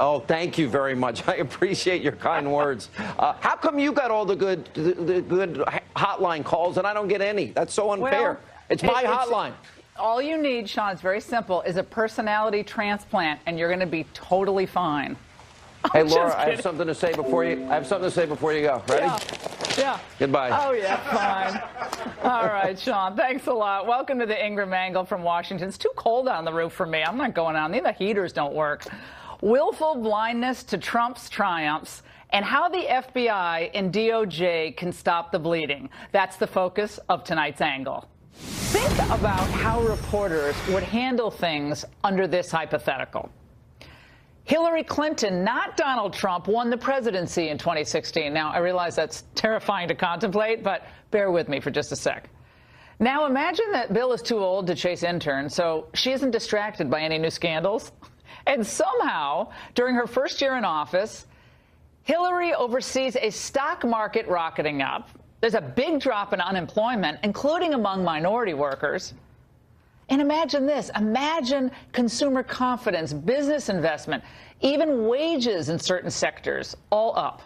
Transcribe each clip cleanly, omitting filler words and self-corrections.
Oh, thank you very much. I appreciate your kind words. How come you got all the good hotline calls and I don't get any? That's so unfair. Well, it's my hotline. All you need, Sean, it's very simple, is a personality transplant, and you're going to be totally fine. Hey, Laura, I have something to say before you. Go. Ready? Yeah. Goodbye. Oh, yeah, fine. All right, Sean, thanks a lot. Welcome to the Ingraham Angle from Washington. It's too cold on the roof for me. I'm not going on. The heaters don't work. Willful blindness to Trump's triumphs and how the FBI and DOJ can stop the bleeding. That's the focus of tonight's angle. Think about how reporters would handle things under this hypothetical. Hillary Clinton, not Donald Trump, won the presidency in 2016. Now, I realize that's terrifying to contemplate, but bear with me for just a sec. Now, imagine that Bill is too old to chase interns, so she isn't distracted by any new scandals. And somehow, during her first year in office, Hillary oversees a stock market rocketing up. There's a big drop in unemployment, including among minority workers. And imagine this. Imagine consumer confidence, business investment, even wages in certain sectors, all up.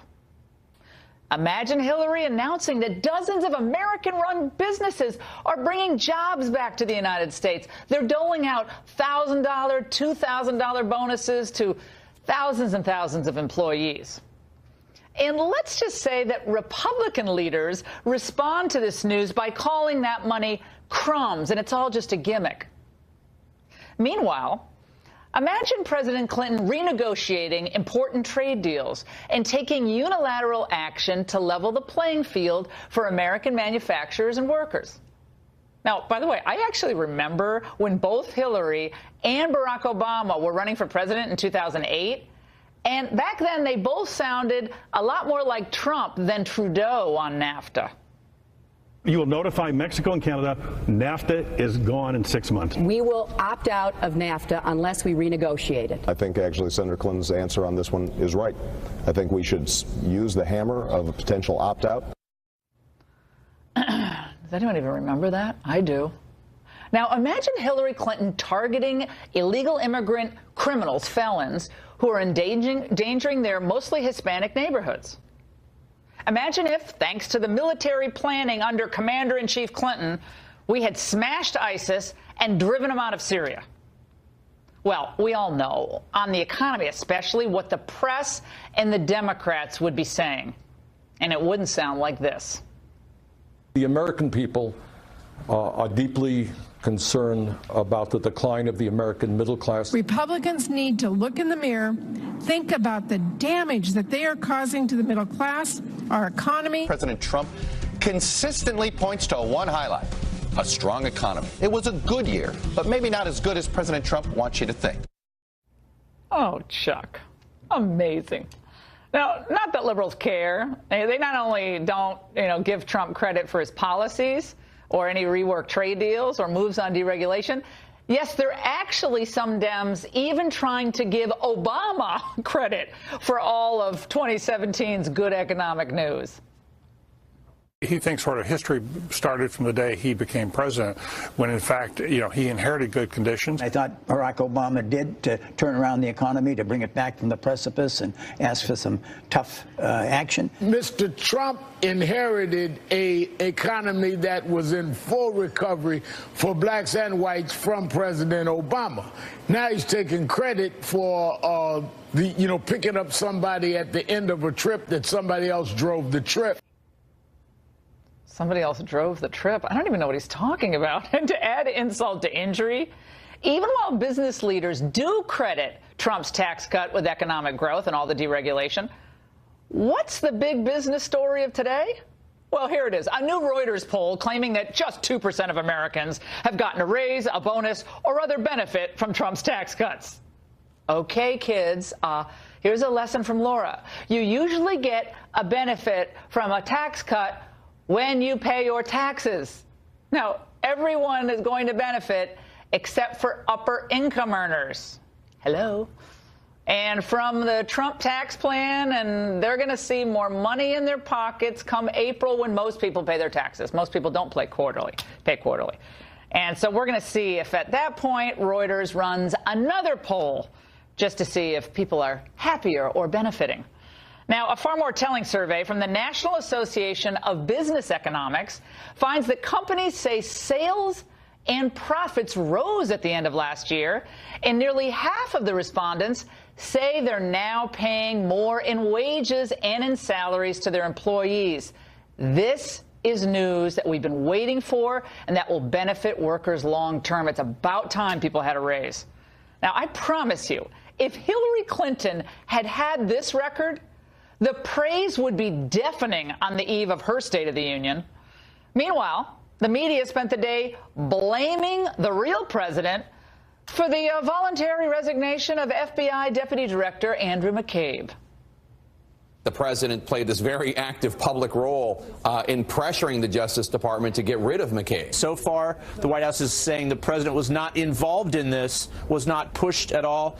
Imagine Hillary announcing that dozens of American-run businesses are bringing jobs back to the United States. They're doling out $1,000, $2,000 bonuses to thousands and thousands of employees. And let's just say that Republican leaders respond to this news by calling that money crumbs, and it's all just a gimmick. Meanwhile, imagine President Clinton renegotiating important trade deals and taking unilateral action to level the playing field for American manufacturers and workers. Now, by the way, I actually remember when both Hillary and Barack Obama were running for president in 2008. And back then, they both sounded a lot more like Trump than Trudeau on NAFTA. You will notify Mexico and Canada NAFTA is gone in 6 months. We will opt out of NAFTA unless we renegotiate it. I think actually Senator Clinton's answer on this one is right. I think we should use the hammer of a potential opt-out. Does anyone even remember that? I do. Now, imagine Hillary Clinton targeting illegal immigrant criminals, felons, who are endangering their mostly Hispanic neighborhoods. Imagine if, thanks to the military planning under Commander-in-Chief Clinton, we had smashed ISIS and driven them out of Syria. Well, we all know, on the economy especially, what the press and the Democrats would be saying. And it wouldn't sound like this. The American people are deeply concerned about the decline of the American middle class. Republicans need to look in the mirror, think about the damage that they are causing to the middle class, our economy. President Trump consistently points to one highlight: a strong economy. It was a good year, but maybe not as good as President Trump wants you to think. Oh, Chuck. Amazing. Now, not that liberals care. They not only don't, give Trump credit for his policies or any reworked trade deals or moves on deregulation. Yes, there are actually some Dems even trying to give Obama credit for all of 2017's good economic news. He thinks sort of history started from the day he became president, when in fact, he inherited good conditions. I thought Barack Obama did to turn around the economy, to bring it back from the precipice and ask for some tough action. Mr. Trump inherited an economy that was in full recovery for blacks and whites from President Obama. Now he's taking credit for picking up somebody at the end of a trip that somebody else drove the trip. Somebody else drove the trip. I don't even know what he's talking about. And to add insult to injury, even while business leaders do credit Trump's tax cut with economic growth and all the deregulation, what's the big business story of today? Well, here it is. A new Reuters poll claiming that just 2% of Americans have gotten a raise, a bonus, or other benefit from Trump's tax cuts. Okay, kids, here's a lesson from Laura. You usually get a benefit from a tax cut when you pay your taxes. Now, everyone is going to benefit except for upper income earners. Hello. And from the Trump tax plan, and they're going to see more money in their pockets come April when most people pay their taxes. Most people don't pay quarterly. And so we're going to see if at that point Reuters runs another poll just to see if people are happier or benefiting. Now, a far more telling survey from the National Association of Business Economics finds that companies say sales and profits rose at the end of last year, and nearly half of the respondents say they're now paying more in wages and in salaries to their employees. This is news that we've been waiting for and that will benefit workers long term. It's about time people had a raise. Now, I promise you, if Hillary Clinton had had this record, the praise would be deafening on the eve of her State of the Union. Meanwhile, the media spent the day blaming the real president for the voluntary resignation of FBI Deputy Director Andrew McCabe. The president played this very active public role in pressuring the Justice Department to get rid of McCabe. So far, the White House is saying the president was not involved in this, was not pushed at all.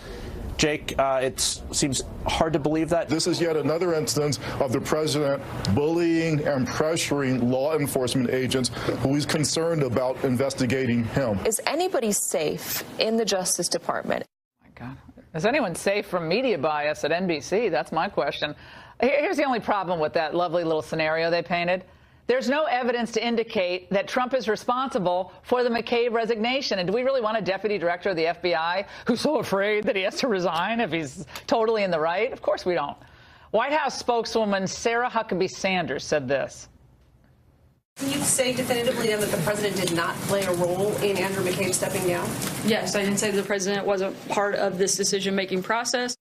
Jake, it seems hard to believe that. This is yet another instance of the president bullying and pressuring law enforcement agents who he's concerned about investigating him. Is anybody safe in the Justice Department? Oh, my God. Is anyone safe from media bias at NBC? That's my question. Here's the only problem with that lovely little scenario they painted. There's no evidence to indicate that Trump is responsible for the McCabe resignation. And do we really want a deputy director of the FBI who's so afraid that he has to resign if he's totally in the right? Of course we don't. White House spokeswoman Sarah Huckabee Sanders said this. Can you say definitively then that the president did not play a role in Andrew McCabe stepping down? Yes, I can say the president wasn't part of this decision-making process.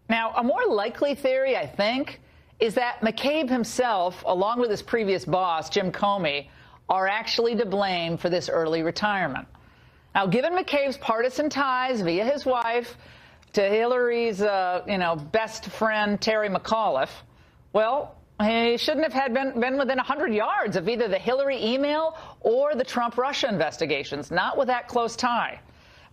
Now, a more likely theory, I think, is that McCabe himself, along with his previous boss, Jim Comey, are actually to blame for this early retirement. Now, given McCabe's partisan ties via his wife to Hillary's, best friend, Terry McAuliffe, well, he shouldn't have been within 100 yards of either the Hillary email or the Trump-Russia investigations, not with that close tie.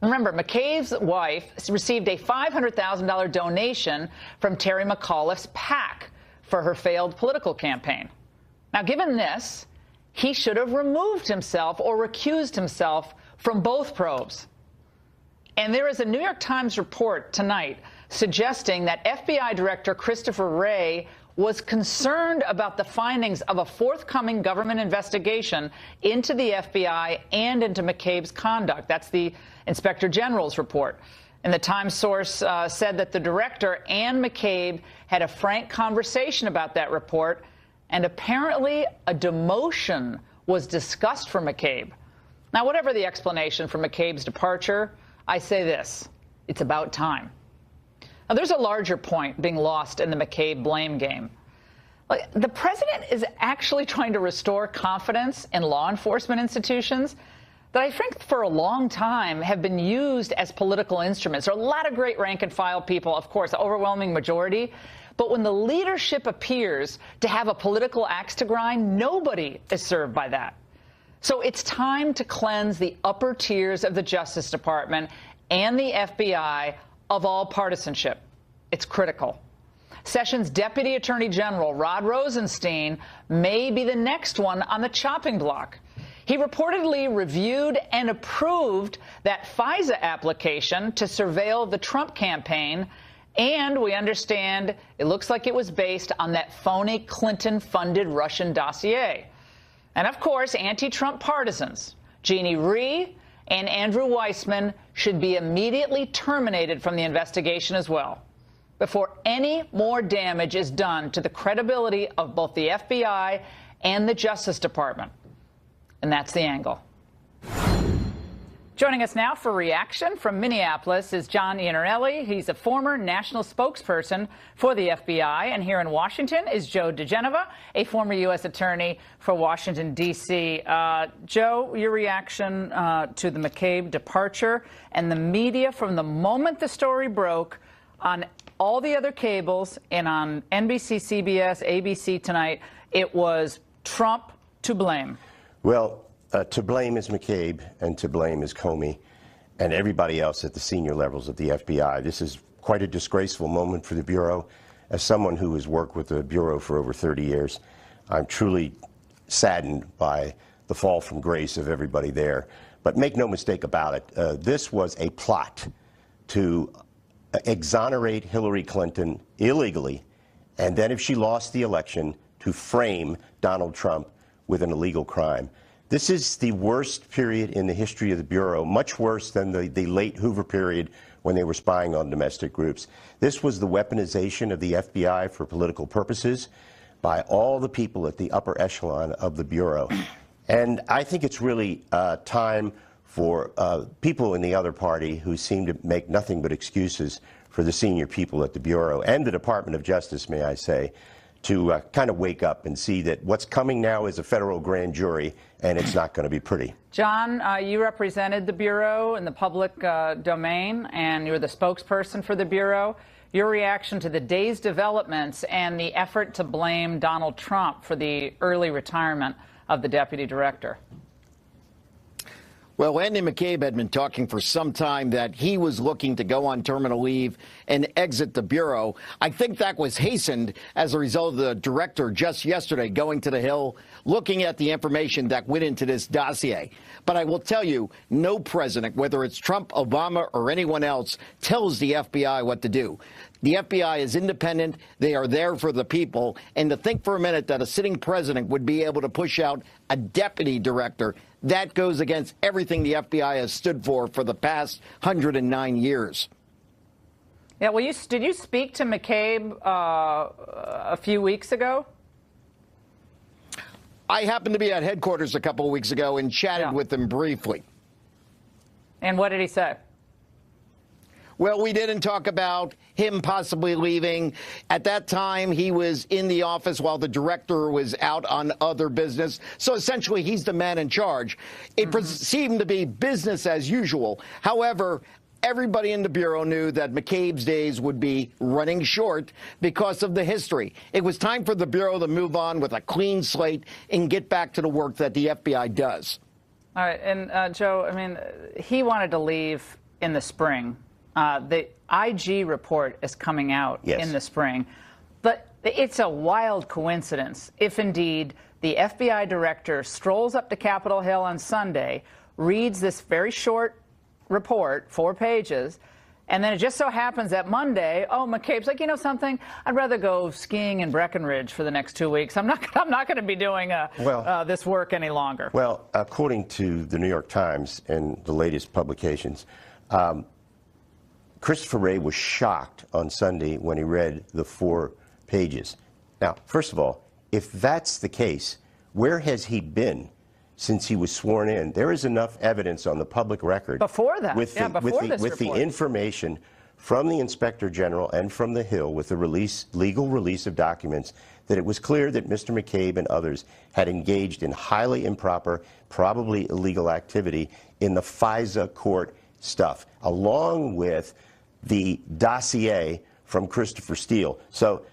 Remember, McCabe's wife received a $500,000 donation from Terry McAuliffe's PAC for her failed political campaign. Now, given this, he should have removed himself or recused himself from both probes. And there is a New York Times report tonight suggesting that FBI Director Christopher Wray was concerned about the findings of a forthcoming government investigation into the FBI and into McCabe's conduct. That's the Inspector General's report. And the Times source said that the director and McCabe had a frank conversation about that report, and apparently a demotion was discussed for McCabe. Now, whatever the explanation for McCabe's departure, I say this: it's about time. Now, there's a larger point being lost in the McCabe blame game. The president is actually trying to restore confidence in law enforcement institutions that I think for a long time have been used as political instruments. There are a lot of great rank-and-file people, of course, the overwhelming majority. But when the leadership appears to have a political axe to grind, nobody is served by that. So it's time to cleanse the upper tiers of the Justice Department and the FBI of all partisanship. It's critical. Sessions Deputy Attorney General Rod Rosenstein may be the next one on the chopping block. He reportedly reviewed and approved that FISA application to surveil the Trump campaign, and we understand it looks like it was based on that phony Clinton-funded Russian dossier. And, of course, anti-Trump partisans, Jeannie Rhee and Andrew Weissman, should be immediately terminated from the investigation as well, before any more damage is done to the credibility of both the FBI and the Justice Department. And that's the angle. Joining us now for reaction from Minneapolis is John Iannarelli. He's a former national spokesperson for the FBI. And here in Washington is Joe DeGenova, a former U.S. attorney for Washington, D.C. Joe, your reaction to the McCabe departure and the media from the moment the story broke on all the other cables and on NBC, CBS, ABC tonight, it was Trump to blame. Well, to blame is McCabe, and to blame is Comey, and everybody else at the senior levels of the FBI. This is quite a disgraceful moment for the Bureau. As someone who has worked with the Bureau for over 30 years, I'm truly saddened by the fall from grace of everybody there. But make no mistake about it, this was a plot to exonerate Hillary Clinton illegally, and then if she lost the election, to frame Donald Trump with an illegal crime. This is the worst period in the history of the Bureau, much worse than the late Hoover period when they were spying on domestic groups. This was the weaponization of the FBI for political purposes by all the people at the upper echelon of the Bureau. And I think it's really time for people in the other party who seem to make nothing but excuses for the senior people at the Bureau and the Department of Justice, may I say, to kind of wake up and see that what's coming now is a federal grand jury, and it's not going to be pretty. John, you represented the Bureau in the public domain, and you're the spokesperson for the Bureau. Your reaction to the day's developments and the effort to blame Donald Trump for the early retirement of the deputy director? Well, Andy McCabe had been talking for some time that he was looking to go on terminal leave and exit the Bureau. I think that was hastened as a result of the director just yesterday going to the Hill, looking at the information that went into this dossier. But I will tell you, no president, whether it's Trump, Obama, or anyone else, tells the FBI what to do. The FBI is independent. They are there for the people. And to think for a minute that a sitting president would be able to push out a deputy director, that goes against everything the FBI has stood for the past 109 years. Yeah, well, did you speak to McCabe a few weeks ago? I happened to be at headquarters a couple of weeks ago and chatted with him briefly. And what did he say? Well, we didn't talk about him possibly leaving. At that time, he was in the office while the director was out on other business. So essentially, he's the man in charge. It seemed to be business as usual. However, everybody in the Bureau knew that McCabe's days would be running short because of the history. It was time for the Bureau to move on with a clean slate and get back to the work that the FBI does. All right. And, Joe, I mean, he wanted to leave in the spring. The IG report is coming out in the spring. But it's a wild coincidence if indeed the FBI director strolls up to Capitol Hill on Sunday, reads this very short report, 4 pages, and then it just so happens that Monday, McCabe's like, you know something, I'd rather go skiing in Breckenridge for the next 2 weeks. I'm not going to be doing this work any longer. Well, according to the New York Times and the latest publications, Christopher Wray was shocked on Sunday when he read the 4 pages. Now, first of all, if that's the case, where has he been since he was sworn in? There is enough evidence on the public record before that, with the information from the Inspector General and from the Hill, with the legal release of documents, that it was clear that Mr. McCabe and others had engaged in highly improper, probably illegal activity in the FISA court stuff, along with the dossier from Christopher Steele. So,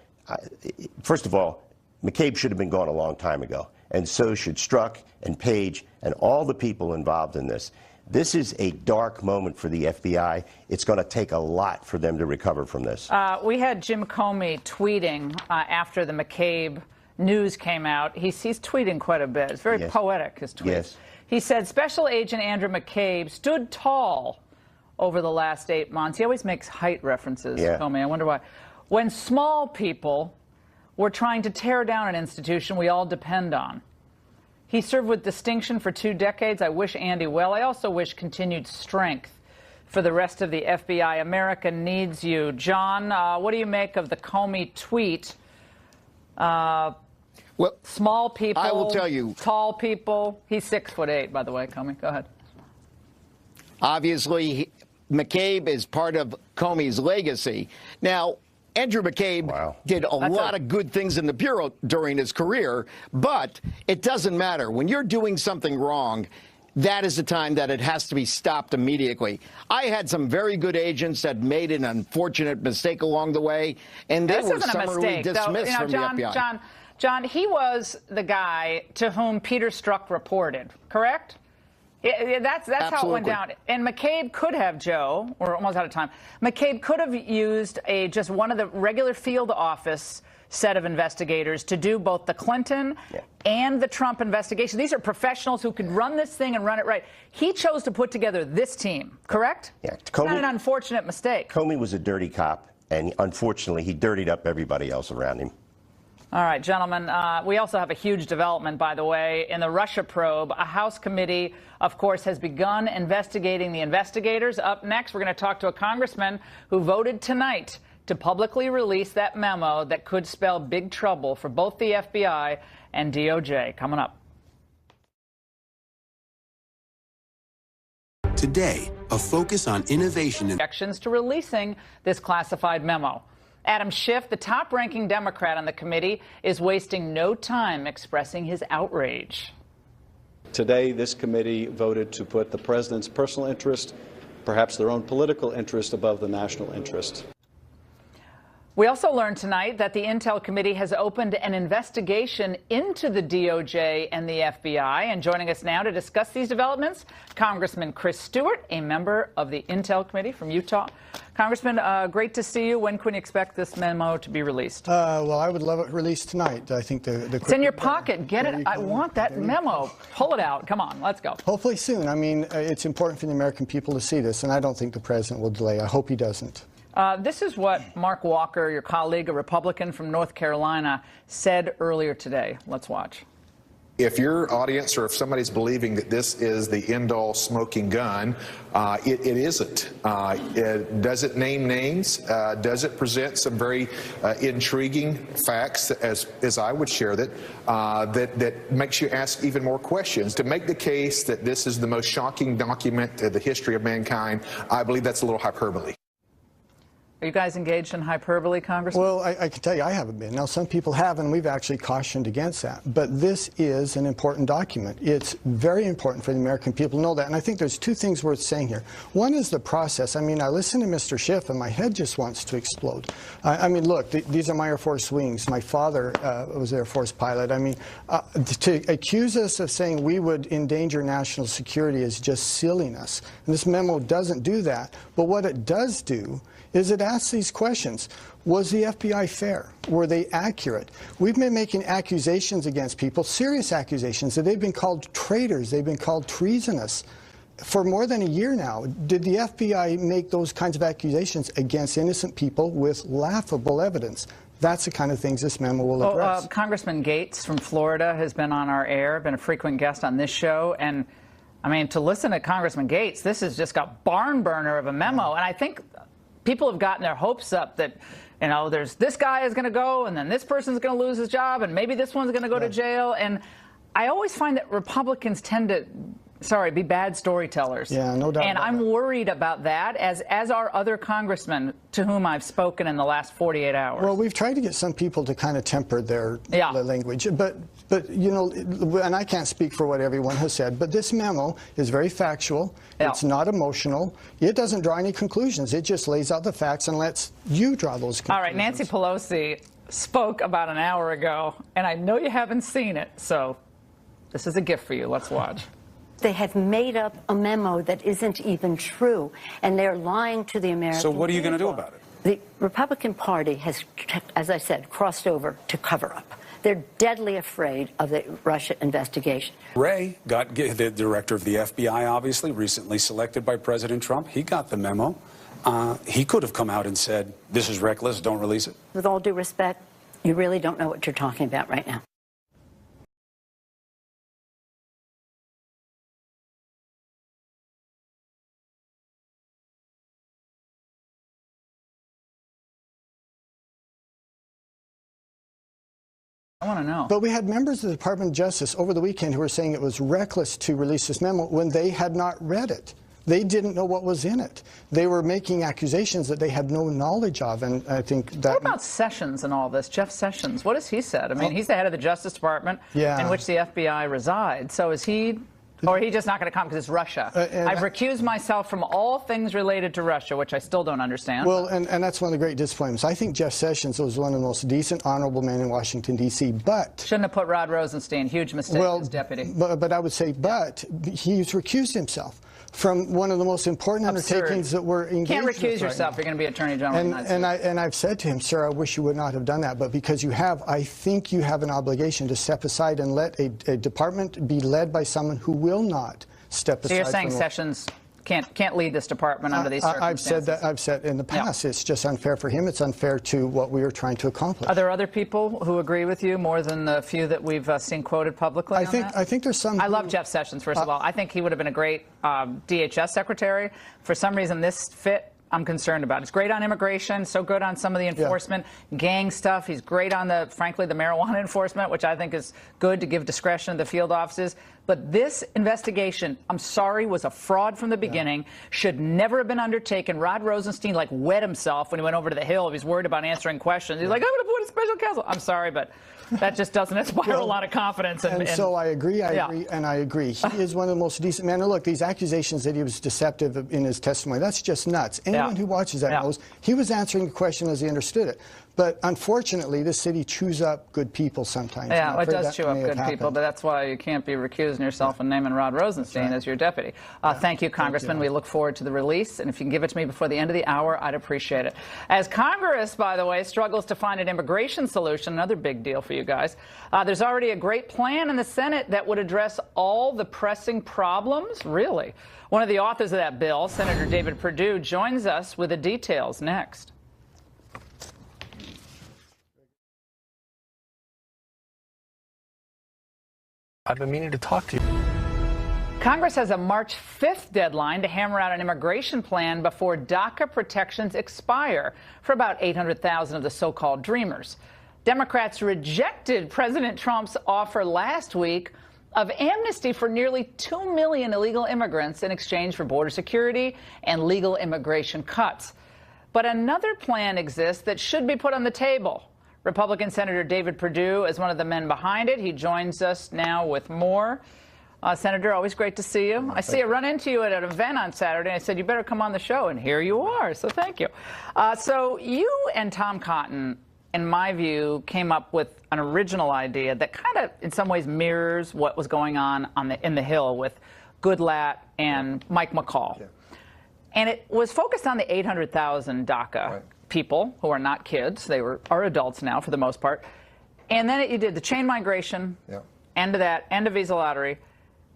first of all, McCabe should have been gone a long time ago, and so should Strzok and Page and all the people involved in this. This is a dark moment for the FBI. It's going to take a lot for them to recover from this. We had Jim Comey tweeting after the McCabe news came out. He's tweeting quite a bit. It's very poetic, his tweets. Yes. He said, Special Agent Andrew McCabe stood tall over the last 8 months. He always makes height references, Comey. I wonder why. When small people were trying to tear down an institution we all depend on. He served with distinction for 2 decades. I wish Andy well. I also wish continued strength for the rest of the FBI. America needs you. John, what do you make of the Comey tweet? Well, small people, I will tell you, tall people. He's 6'8", by the way, Comey. Go ahead. Obviously, McCabe is part of Comey's legacy. Now, Andrew McCabe did a lot of good things in the Bureau during his career, but it doesn't matter. When you're doing something wrong, that is the time that it has to be stopped immediately. I had some very good agents that made an unfortunate mistake along the way, and they were summarily dismissed from the FBI. John, he was the guy to whom Peter Strzok reported, correct? That's how it went down. And McCabe could have, Joe, we're almost out of time. McCabe could have used just one of the regular field office set of investigators to do both the Clinton and the Trump investigation. These are professionals who could run this thing and run it right. He chose to put together this team, correct? Yeah. Not an unfortunate mistake. Comey was a dirty cop, and unfortunately, he dirtied up everybody else around him. All right, gentlemen, we also have a huge development, by the way, in the Russia probe. A House committee, of course, has begun investigating the investigators. Up next, we're going to talk to a congressman who voted tonight to publicly release that memo that could spell big trouble for both the FBI and DOJ. Coming up. Today, a focus on innovation and objections to releasing this classified memo. Adam Schiff, the top-ranking Democrat on the committee, is wasting no time expressing his outrage. Today, this committee voted to put the president's personal interest, perhaps their own political interest, above the national interest. We also learned tonight that the Intel Committee has opened an investigation into the DOJ and the FBI. And joining us now to discuss these developments, Congressman Chris Stewart, a member of the Intel Committee from Utah. Congressman, great to see you. When can we expect this memo to be released? Well, I would love it released tonight. I think it's in your pocket. Get it. I want that memo. Pull it out. Come on, let's go. Hopefully soon. I mean, it's important for the American people to see this, and I don't think the president will delay. I hope he doesn't. This is what Mark Walker, your colleague, a Republican from North Carolina, said earlier today. Let's watch. If your audience or if somebody's believing that this is the end-all smoking gun, it isn't. Does it name names? Does it present some very intriguing facts, as I would share that makes you ask even more questions? To make the case that this is the most shocking document in the history of mankind, I believe that's a little hyperbole. Are you guys engaged in hyperbole, Congressman? Well, I can tell you I haven't been. Now, some people have, and we've actually cautioned against that. But this is an important document. It's very important for the American people to know that. And I think there's two things worth saying here. One is the process. I mean, I listen to Mr. Schiff, and my head just wants to explode. I mean, look, these are my Air Force wings. My father was an Air Force pilot. I mean, to accuse us of saying we would endanger national security is just silliness. And this memo doesn't do that. But what it does do is it asks these questions. Was the FBI fair? Were they accurate? We've been making accusations against people, serious accusations, that they've been called traitors, they've been called treasonous for more than a year now. Did the FBI make those kinds of accusations against innocent people with laughable evidence? That's the kind of things this memo will address. Congressman Gates from Florida has been on our air, been a frequent guest on this show, and I mean, to listen to Congressman Gates, this has just got barn burner of a memo, and I think people have gotten their hopes up that, you know, there's this guy is going to go and then this person's going to lose his job and maybe this one's going to go to jail. And I always find that Republicans tend to, be bad storytellers. Yeah, no doubt. And I'm worried about that, as are other congressmen to whom I've spoken in the last 48 hours. Well, we've tried to get some people to kind of temper their language. But you know, and I can't speak for what everyone has said, but this memo is very factual. It's not emotional. It doesn't draw any conclusions. It just lays out the facts and lets you draw those conclusions. All right, Nancy Pelosi spoke about an hour ago, and I know you haven't seen it, so this is a gift for you. Let's watch. They have made up a memo that isn't even true, and they're lying to the American people. So what are you going to do about it? The Republican Party has, as I said, crossed over to cover up. They're deadly afraid of the Russia investigation. Wray got the director of the FBI, obviously, recently selected by President Trump. He got the memo. He could have come out and said, this is reckless, don't release it. With all due respect, you really don't know what you're talking about right now. I want to know. But we had members of the Department of Justice over the weekend who were saying it was reckless to release this memo when they had not read it. They didn't know what was in it. They were making accusations that they had no knowledge of, and I think that... What about Sessions and all this? Jeff Sessions, what has he said? I mean, he's the head of the Justice Department in which the FBI resides. So is he Or he's just not going to come because it's Russia. I've recused myself from all things related to Russia, which I still don't understand. Well, and that's one of the great disappointments. I think Jeff Sessions was one of the most decent, honorable men in Washington, D.C., but... Shouldn't have put Rod Rosenstein. Huge mistake as deputy. But I would say, he's recused himself from one of the most important undertakings that we're engaged Can't recuse with yourself. You're going to be Attorney General. And I've said to him, sir, I wish you would not have done that. But because you have, I think you have an obligation to step aside and let a department be led by someone who will not step aside. So you're saying Sessions can't lead this department under these circumstances? I've said in the past, it's just unfair for him. It's unfair to what we are trying to accomplish. Are there other people who agree with you more than the few that we've seen quoted publicly? I think there's some. I love Jeff Sessions, first of all. I think he would have been a great DHS secretary. For some reason, this fit I'm concerned about. He's great on immigration, so good on some of the enforcement, gang stuff. He's great on frankly, the marijuana enforcement, which I think is good to give discretion to the field offices. But this investigation, I'm sorry, was a fraud from the beginning, should never have been undertaken. Rod Rosenstein, wet himself when he went over to the Hill. He was worried about answering questions. He's like, I'm going to put a special counsel. I'm sorry, but that just doesn't inspire a lot of confidence. And so I agree, and I agree. He is one of the most decent men. And look, these accusations that he was deceptive in his testimony, that's just nuts. Anyone who watches that knows he was answering the question as he understood it. But unfortunately, this city chews up good people sometimes. Yeah, it does chew up good people, but that's why you can't be recusing yourself and naming Rod Rosenstein as your deputy. Thank you, Congressman. We look forward to the release, and if you can give it to me before the end of the hour, I'd appreciate it. As Congress, by the way, struggles to find an immigration solution, another big deal for you guys, there's already a great plan in the Senate that would address all the pressing problems. Really? One of the authors of that bill, Senator David Perdue, joins us with the details next. I've been meaning to talk to you. Congress has a March 5th deadline to hammer out an immigration plan before DACA protections expire for about 800,000 of the so-called Dreamers. Democrats rejected President Trump's offer last week of amnesty for nearly 2 million illegal immigrants in exchange for border security and legal immigration cuts. But another plan exists that should be put on the table. Republican Senator David Perdue is one of the men behind it. He joins us now with more. Senator, always great to see you. I run into you at an event on Saturday, and I said, you better come on the show, and here you are, so thank you. So you and Tom Cotton, in my view, came up with an original idea that kind of, in some ways, mirrors what was going on in the Hill with Goodlatte and Mike McCall. Yeah. And it was focused on the 800,000 DACA people who are not kids. They are adults now, for the most part. And then you did the chain migration, end of that, end of visa lottery.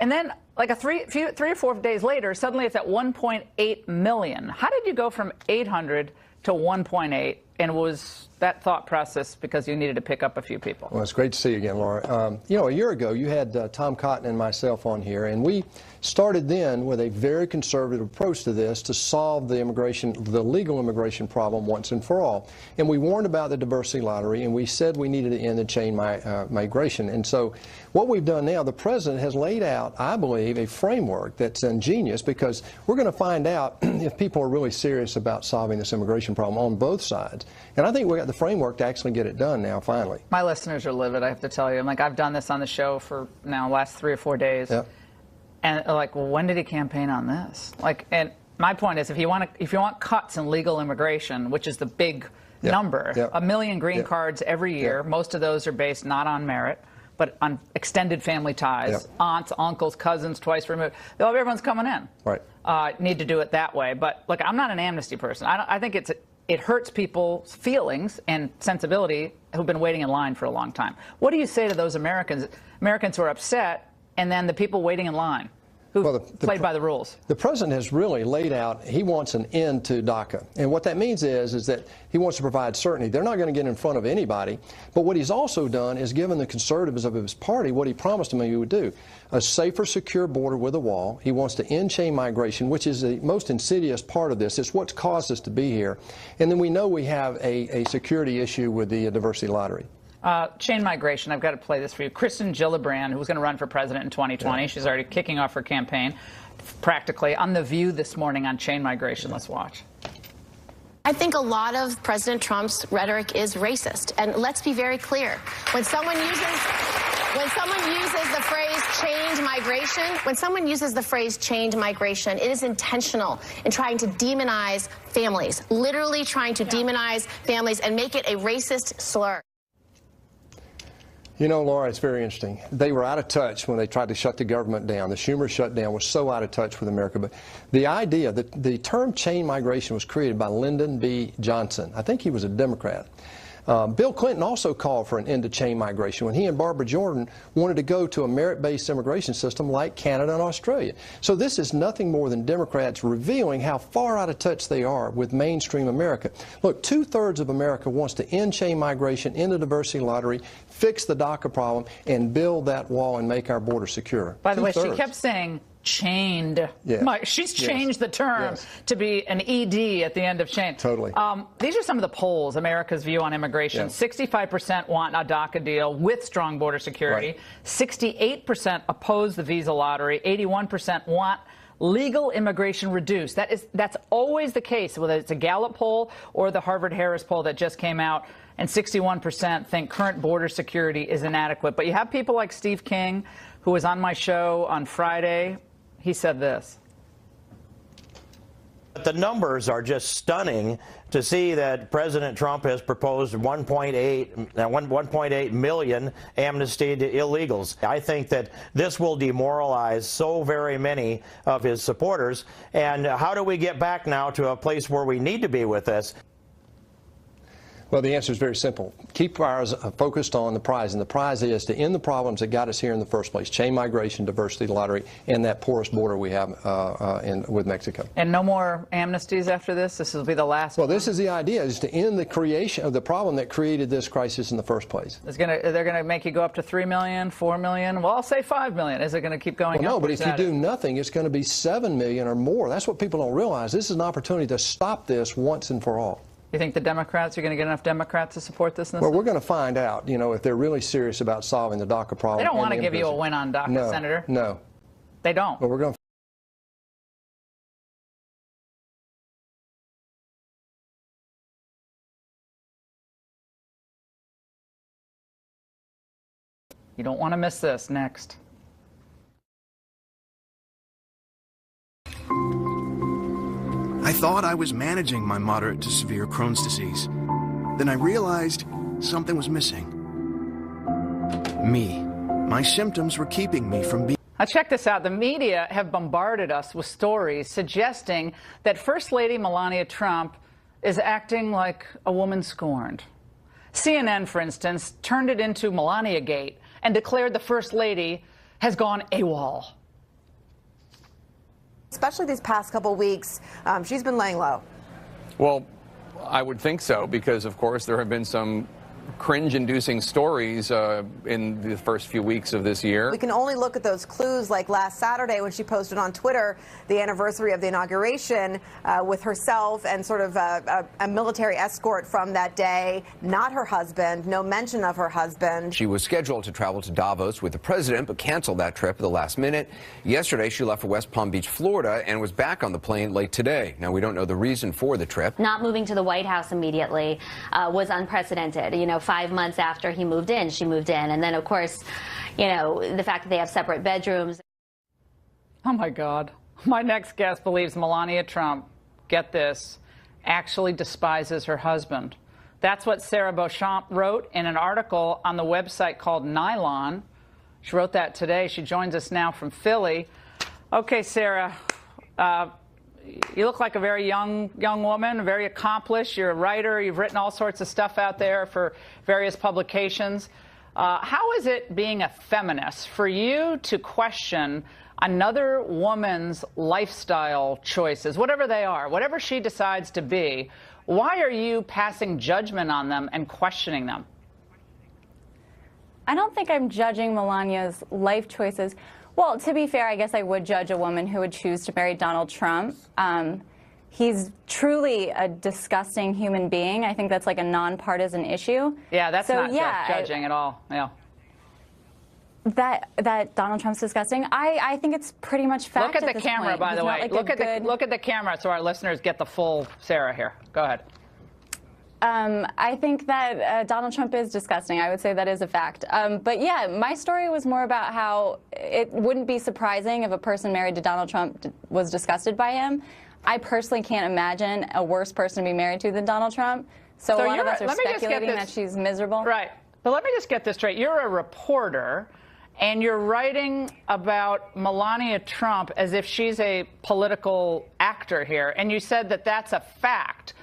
And then, like three or 4 days later, suddenly it's at 1.8 million. How did you go from 800 to 1.8? And was that thought process because you needed to pick up a few people? Well, it's great to see you again, Laura. You know, a year ago, you had Tom Cotton and myself on here, and we started then with a very conservative approach to this to solve the legal immigration problem once and for all. And we warned about the diversity lottery, and we said we needed to end the chain migration. And so what we've done now, the president has laid out, I believe, a framework that's ingenious, because we're going to find out if people are really serious about solving this immigration problem on both sides. And I think we got the framework to actually get it done now, finally. My listeners are livid, I have to tell you. I've done this on the show for now the last 3 or 4 days. Yep. And well, when did he campaign on this? And my point is, if you want cuts in legal immigration, which is the big number, 1 million green cards every year, most of those are based not on merit, but on extended family ties, aunts, uncles, cousins, twice removed. Everyone's coming in. Right. Need to do it that way. But look, I'm not an amnesty person. I think it hurts people's feelings and sensibility who've been waiting in line for a long time. What do you say to those Americans who are upset, and then the people waiting in line who played by the rules? The president has really laid out, he wants an end to DACA. And what that means is that he wants to provide certainty. They're not going to get in front of anybody. But what he's also done is given the conservatives of his party what he promised them he would do. A safer, secure border with a wall. He wants to end chain migration, which is the most insidious part of this. It's what's caused us to be here. And then we know we have a security issue with the diversity lottery. Chain migration, I've got to play this for you. Kristen Gillibrand, who's going to run for president in 2020, she's already kicking off her campaign, practically, on The View this morning on chain migration. Let's watch. I think a lot of President Trump's rhetoric is racist. And let's be very clear. When someone uses... When someone uses the phrase change migration, it is intentional in trying to demonize families, literally trying to demonize families and make it a racist slur. You know, Laura, it's very interesting. They were out of touch when they tried to shut the government down. The Schumer shutdown was so out of touch with America. But the idea that the term chain migration was created by Lyndon B. Johnson. I think he was a Democrat. Bill Clinton also called for an end to chain migration when he and Barbara Jordan wanted to go to a merit-based immigration system like Canada and Australia. So this is nothing more than Democrats revealing how far out of touch they are with mainstream America. Look, 2/3 of America wants to end chain migration, end the diversity lottery, fix the DACA problem, and build that wall and make our border secure. By the way, she kept saying chained. Yeah. She's changed the term to be an ED at the end of chain. Totally. These are some of the polls, America's view on immigration. 65% want a DACA deal with strong border security. 68% oppose the visa lottery. 81% want legal immigration reduced. That's always the case, whether it's a Gallup poll or the Harvard-Harris poll that just came out. And 61% think current border security is inadequate. But you have people like Steve King, who was on my show on Friday. He said this. The numbers are just stunning to see that President Trump has proposed 1.8 million amnesty to illegals. I think that this will demoralize so very many of his supporters. And how do we get back now to a place where we need to be with this? Well, the answer is very simple. Keep our eyes focused on the prize, and the prize is to end the problems that got us here in the first place: chain migration, diversity lottery, and that porous border we have with Mexico. And no more amnesties after this? This will be the last one? Well, this is the idea, is to end the creation of the problem that created this crisis in the first place. They're going to make you go up to 3 million, 4 million? Well, I'll say 5 million. Is it going to keep going up? No, but if you do nothing, it's going to be 7 million or more. That's what people don't realize. This is an opportunity to stop this once and for all. You think the Democrats are going to get enough Democrats to support this? Well, we're going to find out, you know, if they're really serious about solving the DACA problem. They don't want to give you a win on DACA, Senator. No. They don't. But we're going to. You don't want to miss this. Next. I thought I was managing my moderate to severe Crohn's disease. Then I realized something was missing. Me. My symptoms were keeping me from being... Now check this out. The media have bombarded us with stories suggesting that First Lady Melania Trump is acting like a woman scorned. CNN, for instance, turned it into Melania Gate and declared the First Lady has gone AWOL. Especially these past couple weeks, she's been laying low. Well, I would think so, because, of course, there have been some cringe-inducing stories in the first few weeks of this year. We can only look at those clues, like last Saturday when she posted on Twitter the anniversary of the inauguration with herself and sort of a military escort from that day, not her husband, no mention of her husband. She was scheduled to travel to Davos with the president, but canceled that trip at the last minute. Yesterday, she left for West Palm Beach, Florida, and was back on the plane late today. Now, we don't know the reason for the trip. Not moving to the White House immediately was unprecedented. You know, 5 months after he moved in, she moved in. And then, of course, you know, the fact that they have separate bedrooms. Oh, my God. My next guest believes Melania Trump, get this, actually despises her husband. That's what Sarah Beauchamp wrote in an article on the website called Nylon. She wrote that today. She joins us now from Philly. Okay, Sarah, you look like a very young woman, very accomplished. You're a writer. You've written all sorts of stuff out there for various publications. How is it, being a feminist, for you to question another woman's lifestyle choices, whatever they are, whatever she decides to be? Why are you passing judgment on them and questioning them? I don't think I'm judging Melania's life choices. Well, to be fair, I guess I would judge a woman who would choose to marry Donald Trump. He's truly a disgusting human being. I think that's like a nonpartisan issue. Yeah, that's not judging at all. Yeah. That Donald Trump's disgusting. I think it's pretty much fact. Look at this the camera, point. by He's the way. like Look at the camera so our listeners get the full Sarah here. Go ahead. I think that Donald Trump is disgusting. I would say that is a fact. But yeah, my story was more about how it wouldn't be surprising if a person married to Donald Trump was disgusted by him. I personally can't imagine a worse person to be married to than Donald Trump. So a lot of us are speculating that she's miserable. Right. But let me just get this straight. You're a reporter, and you're writing about Melania Trump as if she's a political actor here. And you said that that's a fact.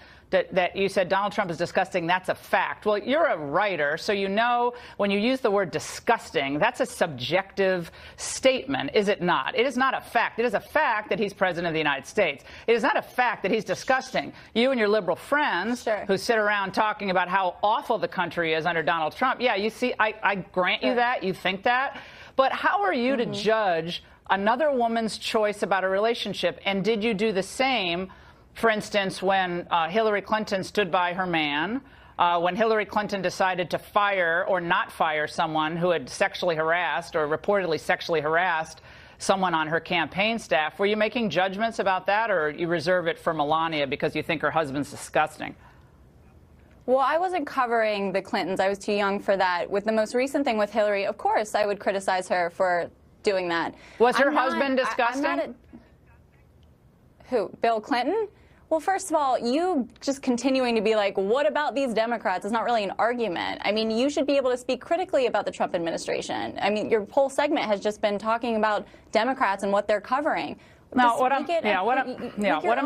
That you said Donald Trump is disgusting, that's a fact. Well, you're a writer, so you know when you use the word disgusting, that's a subjective statement, is it not? It is not a fact. It is a fact that he's president of the United States. It is not a fact that he's disgusting. You and your liberal friends who sit around talking about how awful the country is under Donald Trump, yeah, you see, I grant you that, you think that, but how are you to judge another woman's choice about a relationship, and did you do the same? For instance, when Hillary Clinton stood by her man, when Hillary Clinton decided to fire or not fire someone who had sexually harassed or reportedly sexually harassed someone on her campaign staff, were you making judgments about that, or you reserve it for Melania because you think her husband's disgusting? Well, I wasn't covering the Clintons. I was too young for that. With the most recent thing with Hillary, of course, I would criticize her for doing that. Was her husband disgusting? Who? Bill Clinton? Well, first of all, you just continuing to be like, what about these Democrats is not really an argument. I mean, you should be able to speak critically about the Trump administration. I mean, your whole segment has just been talking about Democrats and what they're covering. No, what I'm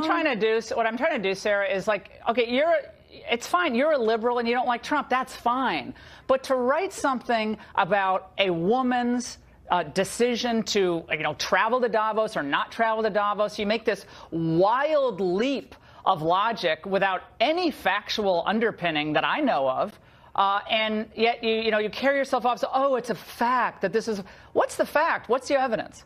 trying to do, Sarah, is like, okay, it's fine. You're a liberal and you don't like Trump. That's fine. But to write something about a woman's decision to, travel to Davos or not travel to Davos, you make this wild leap of logic without any factual underpinning that I know of, and yet you carry yourself off. So, it's a fact that this is. What's the fact? What's your evidence?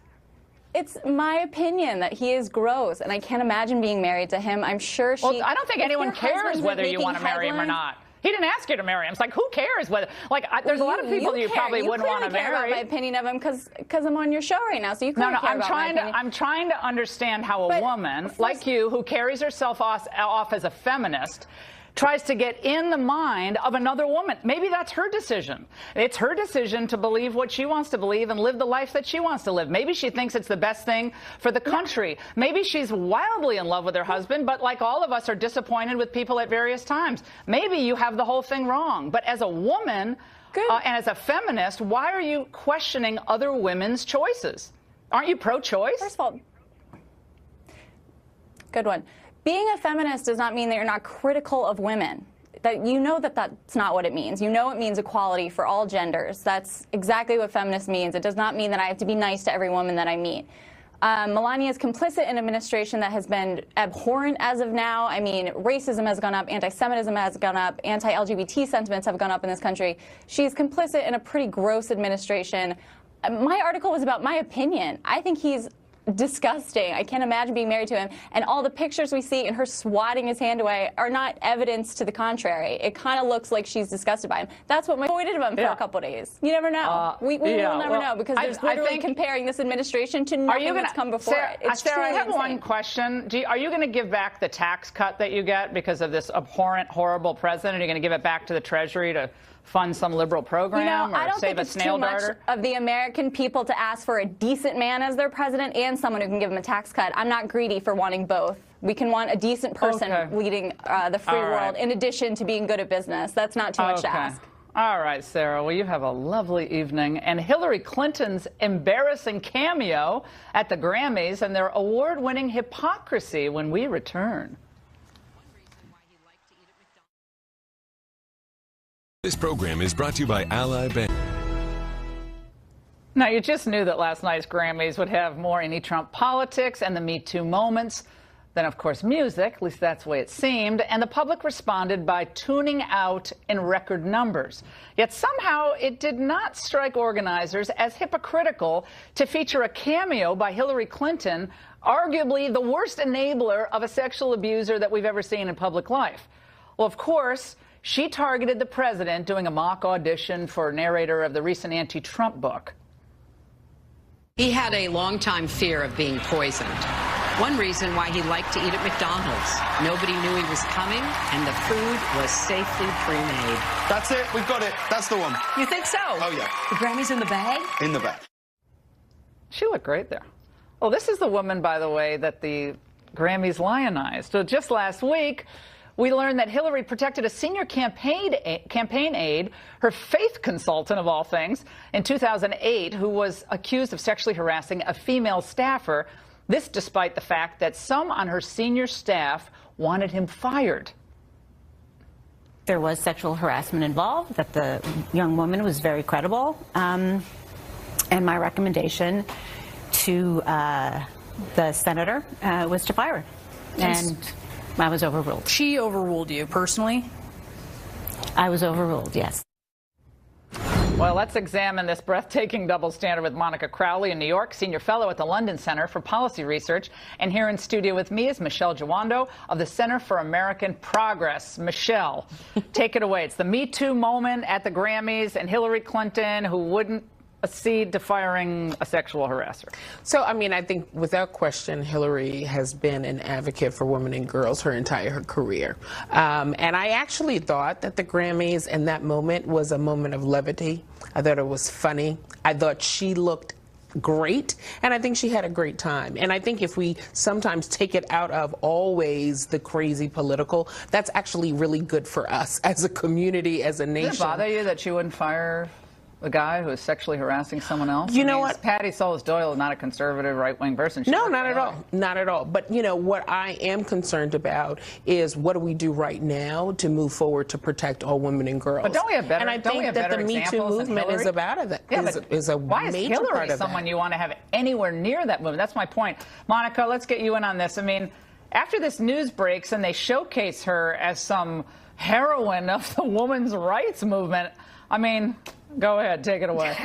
It's my opinion that he is gross, and I can't imagine being married to him. I'm sure she. Well, I don't think anyone cares whether you want to marry him or not. He didn't ask you to marry him. It's like, who cares whether? There's a lot of people you probably wouldn't want to marry. You care about my opinion of him because I'm on your show right now. So you clearly care about my opinion. I'm trying to understand how a woman like you, who carries herself off as a feminist, tries to get in the mind of another woman. Maybe that's her decision. It's her decision to believe what she wants to believe and live the life that she wants to live. Maybe she thinks it's the best thing for the country. Maybe she's wildly in love with her husband, but like all of us are disappointed with people at various times. Maybe you have the whole thing wrong. But as a woman and as a feminist, why are you questioning other women's choices? Aren't you pro-choice? First of all, good one. Being a feminist does not mean that you're not critical of women. That you know that that's not what it means. You know it means equality for all genders. That's exactly what feminist means. It does not mean that I have to be nice to every woman that I meet. Melania is complicit in an administration that has been abhorrent as of now. I mean, racism has gone up, anti-Semitism has gone up, anti-LGBT sentiments have gone up in this country. She's complicit in a pretty gross administration. My article was about my opinion. I think he's disgusting. I can't imagine being married to him. And all the pictures we see and her swatting his hand away are not evidence to the contrary. It kind of looks like she's disgusted by him. That's what avoided him for a couple days. You never know. We will never know because there's literally comparing this administration to nothing that's come before it. It's Sarah, I have insane. one question. Are you going to give back the tax cut that you get because of this abhorrent, horrible president? Are you going to give it back to the Treasury to fund some liberal program or save a snail darter? I don't think it's too much of the American people to ask for a decent man as their president and someone who can give them a tax cut. I'm not greedy for wanting both. We can want a decent person leading the free world in addition to being good at business. That's not too much to ask. All right, Sarah. Well, you have a lovely evening. And Hillary Clinton's embarrassing cameo at the Grammys and their award-winning hypocrisy when we return. This program is brought to you by Ally Bank. Now, you just knew that last night's Grammys would have more anti-Trump politics and the Me Too moments than, of course, music. At least that's the way it seemed. And the public responded by tuning out in record numbers. Yet somehow it did not strike organizers as hypocritical to feature a cameo by Hillary Clinton, arguably the worst enabler of a sexual abuser that we've ever seen in public life. Well, of course, she targeted the president doing a mock audition for narrator of the recent anti-Trump book. He had a long-time fear of being poisoned. One reason why he liked to eat at McDonald's. Nobody knew he was coming, and the food was safely pre-made. That's it. We've got it. That's the one. You think so? Oh, yeah. The Grammy's in the bag? In the bag. She looked great there. Well, this is the woman, by the way, that the Grammys lionized. So just last week, we learned that Hillary protected a senior campaign aide, her faith consultant of all things, in 2008, who was accused of sexually harassing a female staffer. This despite the fact that some on her senior staff wanted him fired. There was sexual harassment involved, that the young woman was very credible. And my recommendation to the senator was to fire her. And I was overruled. She overruled you personally? I was overruled, yes. Well, let's examine this breathtaking double standard with Monica Crowley in New York, senior fellow at the London Center for Policy Research. And here in studio with me is Michelle Jawando of the Center for American Progress. Michelle, take it away. It's the Me Too moment at the Grammys and Hillary Clinton, who wouldn't accede to firing a sexual harasser. So, I mean, I think without question, Hillary has been an advocate for women and girls her entire career. And I actually thought that the Grammys in that moment was a moment of levity. I thought it was funny. I thought she looked great, and I think she had a great time. And I think if we sometimes take it out of always the crazy political, that's actually really good for us as a community, as a nation. Does it bother you that she wouldn't fire the guy who is sexually harassing someone else? You know what? Patty Solis-Doyle is not a conservative right-wing person. No, not at all. Not at all. But, you know, what I am concerned about is what do we do right now to move forward to protect all women and girls? But don't we have better? And I think that the Me Too movement is about that. Yeah, is a why is major Hillary part of someone that. you want to have anywhere near that movement? That's my point. Monica, let's get you in on this. I mean, after this news breaks and they showcase her as some heroine of the women's rights movement, I mean, go ahead, take it away.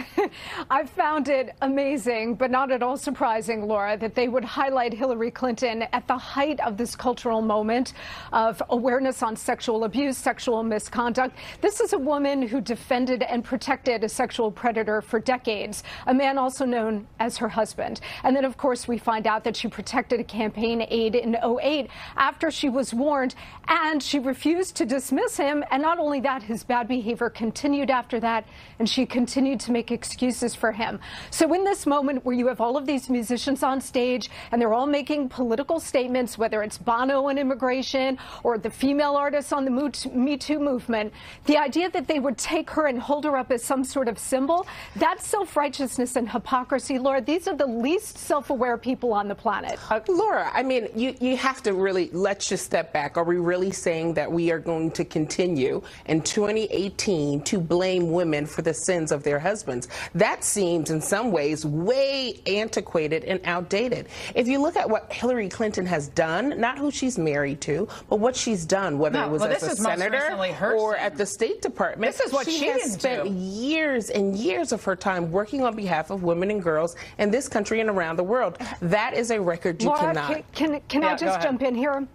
I found it amazing, but not at all surprising, Laura, that they would highlight Hillary Clinton at the height of this cultural moment of awareness on sexual abuse, sexual misconduct. This is a woman who defended and protected a sexual predator for decades, a man also known as her husband. And then, of course, we find out that she protected a campaign aide in 2008 after she was warned, and she refused to dismiss him. And not only that, his bad behavior continued after that, and she continued to make excuses for him. So in this moment where you have all of these musicians on stage and they're all making political statements, whether it's Bono on immigration or the female artists on the Me Too movement, the idea that they would take her and hold her up as some sort of symbol, that's self-righteousness and hypocrisy. Laura, these are the least self-aware people on the planet. Laura, I mean, you have to really, let's just step back. Are we really saying that we are going to continue in 2018 to blame women for the sins of their husbands? That seems in some ways way antiquated and outdated. If you look at what Hillary Clinton has done, not who she's married to, but what she's done, whether it was as a senator or at the State Department, this is what she has spent years and years of her time working on behalf of women and girls in this country and around the world. That is a record you Laura, cannot. Can I just jump in here?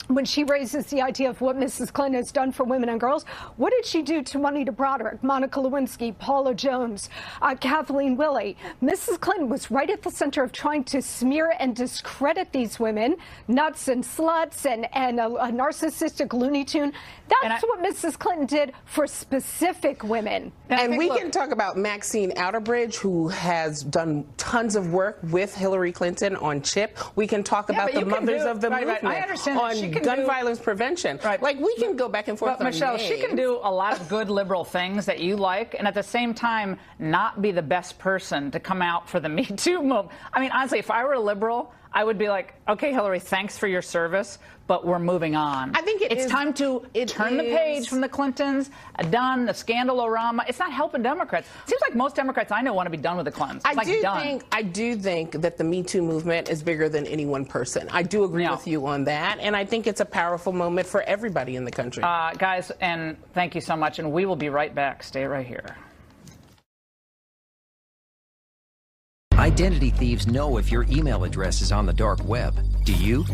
When she raises the idea of what Mrs. Clinton has done for women and girls, what did she do to Juanita Broderick, Monica Lewinsky, Paula Jones, Kathleen Willey? Mrs. Clinton was right at the center of trying to smear and discredit these women, nuts and sluts and a narcissistic Looney Tune. That's what Mrs. Clinton did for specific women. And we can talk about Maxine Outerbridge, who has done tons of work with Hillary Clinton on CHIP. We can talk about the mothers of the movement I understand on gun violence prevention. Like, we can go back and forth on Michelle, names. she can do a lot of good liberal things that you like, and at the same time not be the best person to come out for the Me Too movement. I mean, honestly, if I were a liberal, I would be like, okay, Hillary, thanks for your service, but we're moving on. I think it's time to turn the page from the Clintons, done, the scandal-orama. It's not helping Democrats. It seems like most Democrats I know want to be done with the Clintons. I do think that the Me Too movement is bigger than any one person. I do agree with you on that, and I think it's a powerful moment for everybody in the country. Guys, and thank you so much, and we will be right back. Stay right here. Identity thieves know if your email address is on the dark web. Do you?